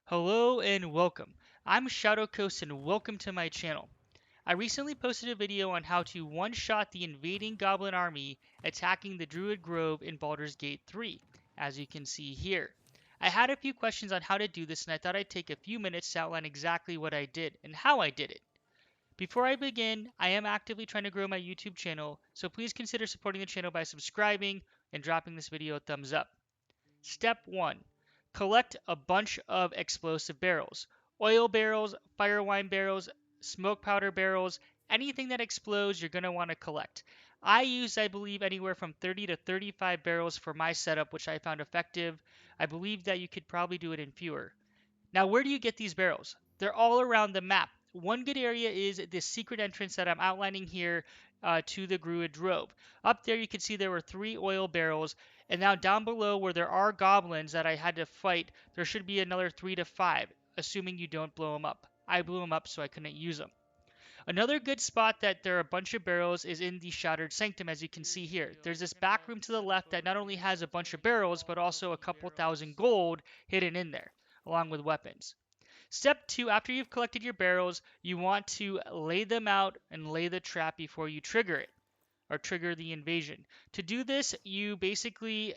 Hello and welcome. I'm Shadow Coast and welcome to my channel. I recently posted a video on how to one-shot the invading Goblin Army attacking the Druid Grove in Baldur's Gate 3, as you can see here. I had a few questions on how to do this and I thought I'd take a few minutes to outline exactly what I did and how I did it. Before I begin, I am actively trying to grow my YouTube channel, so please consider supporting the channel by subscribing and dropping this video a thumbs up. Step 1. Collect a bunch of explosive barrels. Oil barrels, fire wine barrels, smoke powder barrels, anything that explodes you're going to want to collect. I used, I believe, anywhere from 30 to 35 barrels for my setup, which I found effective. I believe that you could probably do it in fewer. Now, where do you get these barrels? They're all around the map. One good area is this secret entrance that I'm outlining here to the Druid Grove. Up there, you can see there were 3 oil barrels, and now down below where there are goblins that I had to fight, there should be another 3 to 5, assuming you don't blow them up. I blew them up, so I couldn't use them. Another good spot that there are a bunch of barrels is in the Shattered Sanctum, as you can see here. There's this back room to the left that not only has a bunch of barrels, but also a couple thousand gold hidden in there, along with weapons. Step 2, after you've collected your barrels, you want to lay them out and lay the trap before you trigger it, or trigger the invasion. To do this, you basically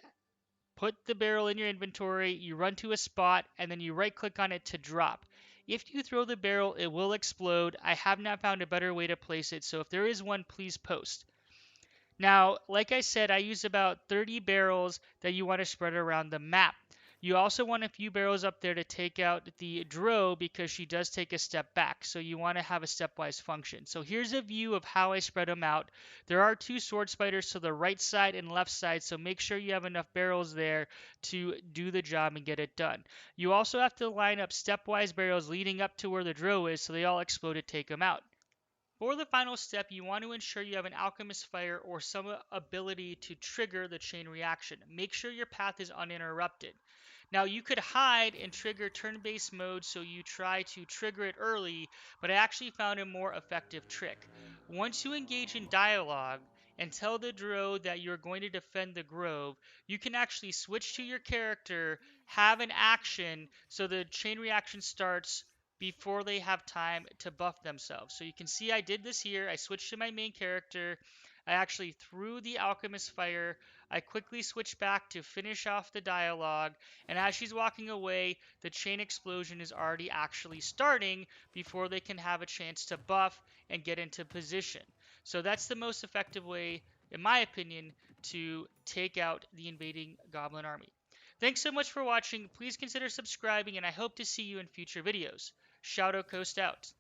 put the barrel in your inventory, you run to a spot, and then you right click on it to drop. If you throw the barrel, it will explode. I have not found a better way to place it, so if there is one, please post. Now, like I said, I used about 30 barrels that you want to spread around the map. You also want a few barrels up there to take out the Drow because she does take a step back. So you want to have a stepwise function. So here's a view of how I spread them out. There are 2 sword spiders to the right side and left side. So make sure you have enough barrels there to do the job and get it done. You also have to line up stepwise barrels leading up to where the Drow is so they all explode to take them out. For the final step, you want to ensure you have an alchemist fire or some ability to trigger the chain reaction. Make sure your path is uninterrupted. Now, you could hide and trigger turn-based mode, so you try to trigger it early, but I actually found a more effective trick. Once you engage in dialogue and tell the Drow that you're going to defend the grove, you can actually switch to your character, have an action, so the chain reaction starts before they have time to buff themselves. So you can see I did this here. I switched to my main character. I actually threw the alchemist fire. I quickly switched back to finish off the dialogue, and as she's walking away, the chain explosion is already actually starting before they can have a chance to buff and get into position. So that's the most effective way, in my opinion, to take out the invading goblin army. Thanks so much for watching. Please consider subscribing, and I hope to see you in future videos. Shadow Coast out.